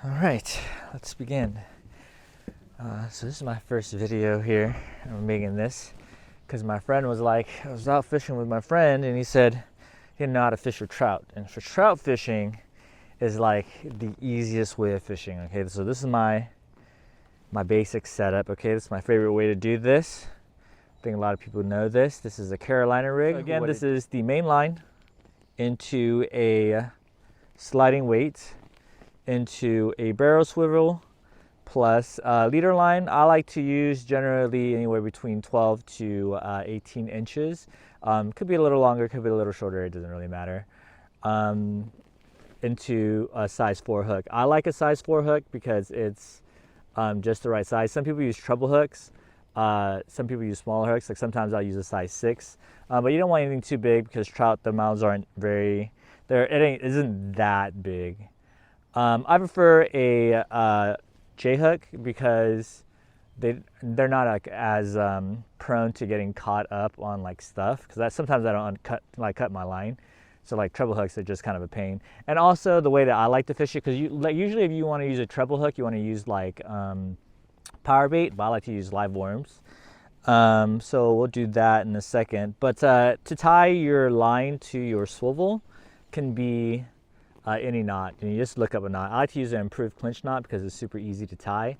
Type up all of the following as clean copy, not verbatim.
All right, let's begin. So this is my first video here. I'm making this because my friend was like, I was out fishing with my friend and he said he didn't know how to fish for trout. And for trout fishing is like the easiest way of fishing. Okay, so this is my basic setup. Okay, this is my favorite way to do this. I think a lot of people know this. This is a Carolina rig. So again, this is the main line into a sliding weight into a barrel swivel plus leader line. I like to use generally anywhere between 12 to 18 inches. Could be a little longer, could be a little shorter, it doesn't really matter. Into a size 4 hook. I like a size 4 hook because it's just the right size. Some people use treble hooks. Some people use smaller hooks. Like sometimes I'll use a size 6. But you don't want anything too big because trout, the mouths aren't very, it isn't that big. I prefer a J hook because they're not like as prone to getting caught up on like stuff, because sometimes I don't cut my line. So like treble hooks are just kind of a pain. And also the way that I like to fish it, because usually if you want to use a treble hook, you want to use like power bait, but I like to use live worms. So we'll do that in a second. But to tie your line to your swivel can be any knot, and you just look up a knot. I like to use an improved clinch knot because it's super easy to tie.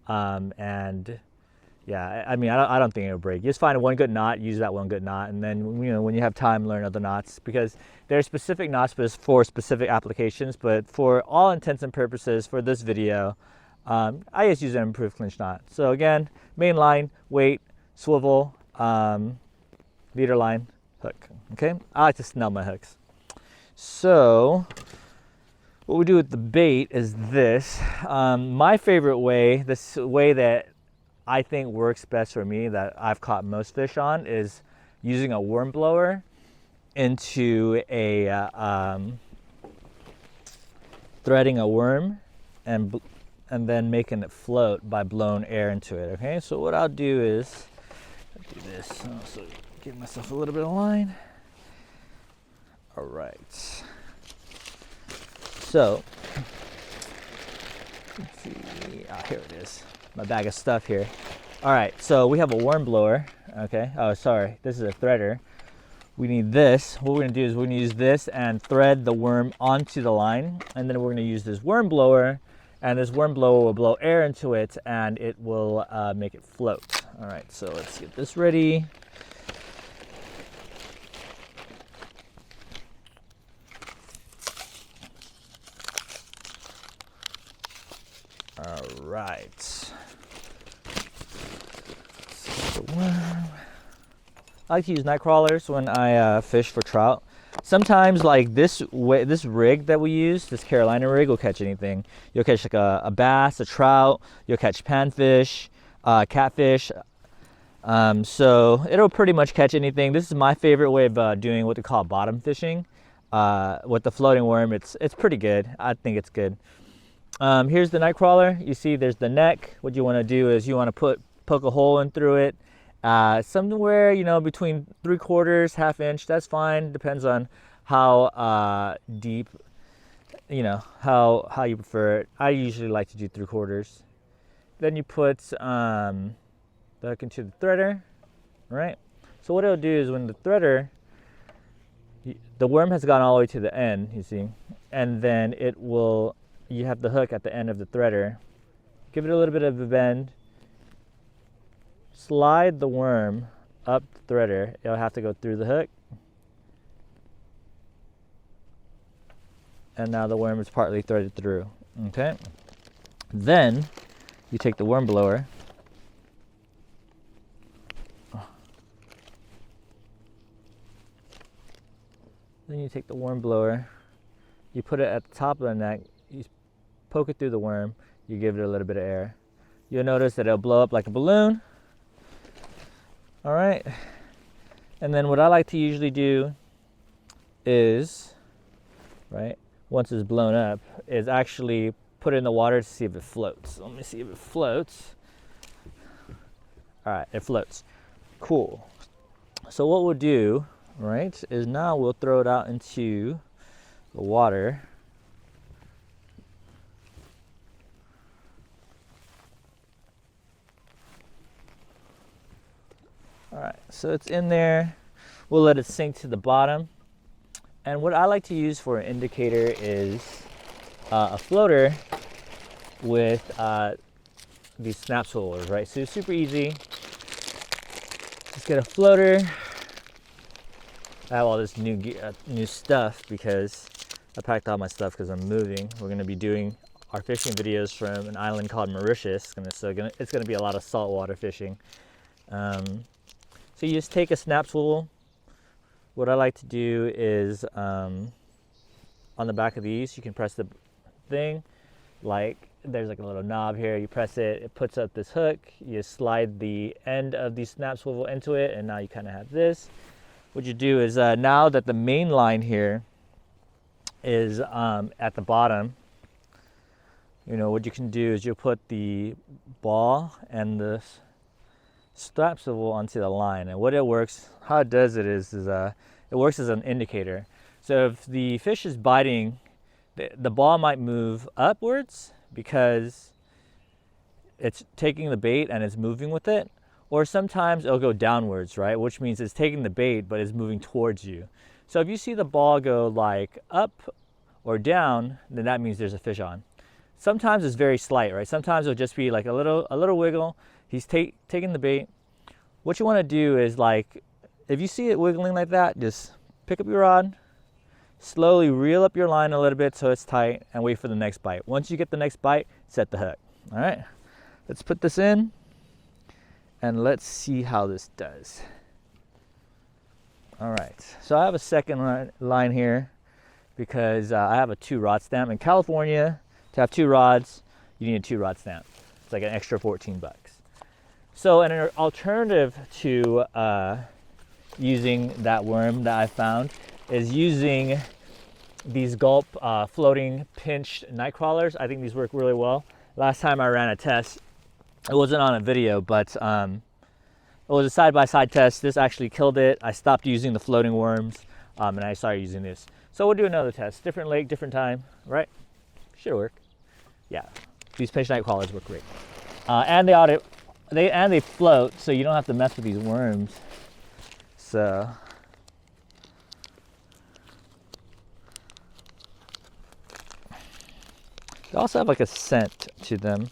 And yeah, I mean, I don't think it'll break. You just find one good knot, use that one good knot, and then when you have time, learn other knots, because there are specific knots for specific applications. But for all intents and purposes for this video, I just use an improved clinch knot. So again, main line, weight, swivel, leader line, hook. Okay, I like to snell my hooks. So what we do with the bait is this. My favorite way, this way that I think works best for me, that I've caught most fish on, is using a worm blower into a threading a worm and then making it float by blowing air into it. Okay, so what I'll do is do this. So give myself a little bit of line. All right. So, let's see, here it is, my bag of stuff here. All right, so we have a worm blower, okay? Oh, sorry, this is a threader. We need this. What we're gonna do is we're gonna use this and thread the worm onto the line, and then we're gonna use this worm blower, and this worm blower will blow air into it, and it will make it float. All right, so let's get this ready. All right. I like to use night crawlers when I fish for trout. Sometimes, like this rig that we use, this Carolina rig, will catch anything. You'll catch like a bass, a trout. You'll catch panfish, catfish. So it'll pretty much catch anything. This is my favorite way of doing what they call bottom fishing. With the floating worm, it's pretty good. I think it's good. Here's the night crawler. You see there's the neck. What you want to do is you want to poke a hole in through it, somewhere between 3/4, ½ inch. That's fine. Depends on how deep, how you prefer it. I usually like to do 3/4. Then you put the hook into the threader, right? So what it'll do is when the threader, the worm has gone all the way to the end, you see, and then you have the hook at the end of the threader. Give it a little bit of a bend. Slide the worm up the threader. It'll have to go through the hook. And now the worm is partly threaded through. Okay. Then you take the worm blower. Then you take the worm blower. You put it at the top of the neck. You poke it through the worm, you give it a little bit of air. You'll notice that it'll blow up like a balloon. All right. And then what I like to usually do is, right, once it's blown up, is actually put it in the water to see if it floats. So let me see if it floats. All right, it floats. Cool. So what we'll do, right, is now we'll throw it out into the water. So it's in there. We'll let it sink to the bottom. And what I like to use for an indicator is a floater with these snap swivels, right? So it's super easy. Just get a floater. I have all this new stuff because I packed all my stuff because I'm moving. We're gonna be doing our fishing videos from an island called Mauritius. It's gonna be a lot of saltwater fishing. So you just take a snap swivel. What I like to do is on the back of these, you can press the thing. Like there's like a little knob here. You press it, it puts up this hook. You slide the end of the snap swivel into it, and now you kind of have this. What you do is now that the main line here is at the bottom, you know what you can do is you'll put the ball and the strap swivel onto the line, and how it does it is it works as an indicator. So if the fish is biting, the ball might move upwards because it's taking the bait and it's moving with it, or sometimes it'll go downwards, right? Which means it's taking the bait but it's moving towards you. So if you see the ball go like up or down, then that means there's a fish on. Sometimes it's very slight, right? Sometimes it'll just be like a little wiggle. He's taking the bait. What you want to do is, like, if you see it wiggling like that, just pick up your rod, slowly reel up your line a little bit so it's tight, and wait for the next bite. Once you get the next bite, set the hook. All right, let's put this in and let's see how this does. All right, so I have a second line here because I have a 2-rod stamp. In California, to have 2 rods, you need a 2-rod stamp. It's like an extra 14 bucks. So an alternative to using that worm that I found is using these Gulp floating pinched night crawlers. I think these work really well. Last time I ran a test, it wasn't on a video, but it was a side-by-side test. This actually killed it. I stopped using the floating worms and I started using this. So we'll do another test. Different lake, different time, right? Should work. Yeah, these pinched night crawlers work great. And they float, so you don't have to mess with these worms. So they also have like a scent to them.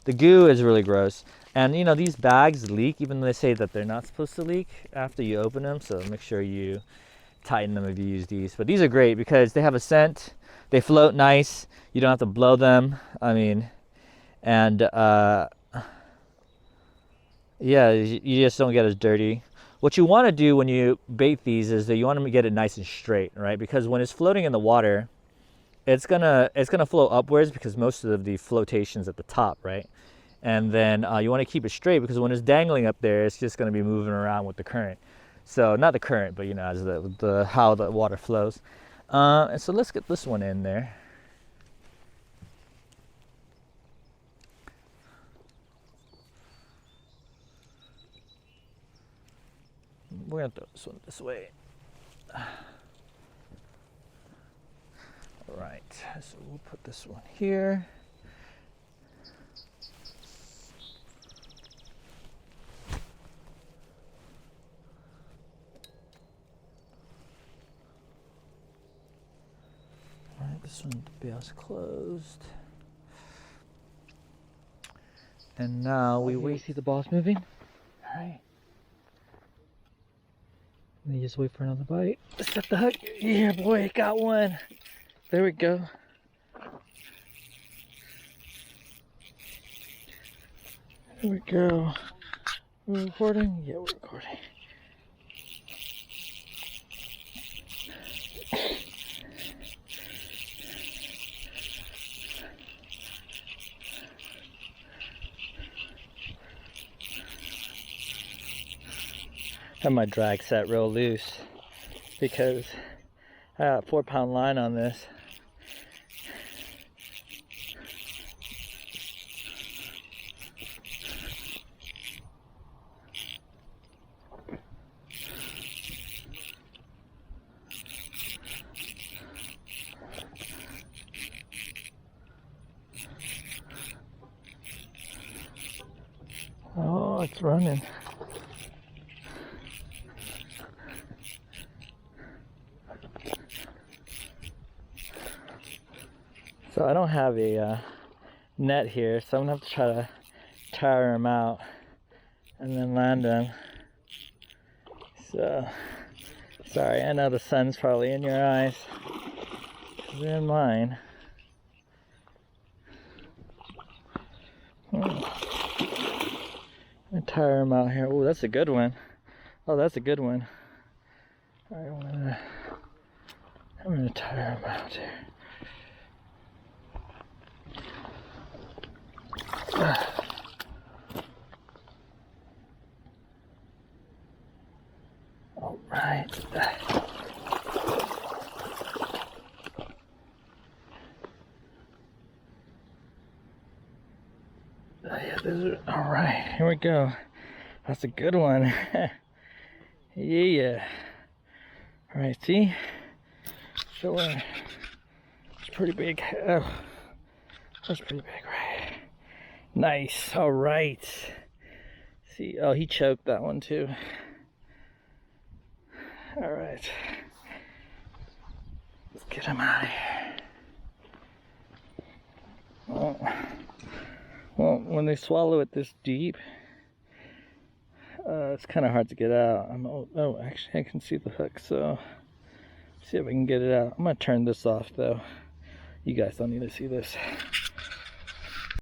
The goo is really gross. And you know, these bags leak, even though they say that they're not supposed to leak after you open them. So make sure you tighten them if you use these. But these are great because they have a scent. They float nice. You don't have to blow them. I mean, and yeah, you just don't get as dirty. What you want to do when you bait these is that you want to get it nice and straight, right? Because when it's floating in the water, it's gonna flow upwards because most of the flotation's at the top, right? And then you want to keep it straight because when it's dangling up there, it's just going to be moving around with the current. So not the current, but you know, as the how the water flows. And so let's get this one in there. We're gonna throw this one this way. All right, so we'll put this one here. All right, this one, the bill's closed. And now we wait. See the balls moving? All right. And you just wait for another bite. Set the hook. Yeah, boy, got one. There we go. There we go. We're recording? Yeah, we're recording. Have my drag set real loose because I got a 4-pound line on this. Oh, it's running. So I don't have a net here, so I'm gonna have to try to tire them out and then land them. So, sorry, I know the sun's probably in your eyes, 'cause they're in mine. I'm gonna tire them out here. Oh, that's a good one. Oh, that's a good one. All right, I'm gonna tire them out here. All right. Yeah, those are all right. Here we go. That's a good one. Yeah. All right, see? Sure. It's pretty big. Oh, that's pretty big, right? Nice. All right. See, oh, he choked that one too. All right. Let's get him out of here. Well, when they swallow it this deep, it's kind of hard to get out. Oh, actually, I can see the hook, so see if I can get it out. I'm gonna turn this off though. You guys don't need to see this.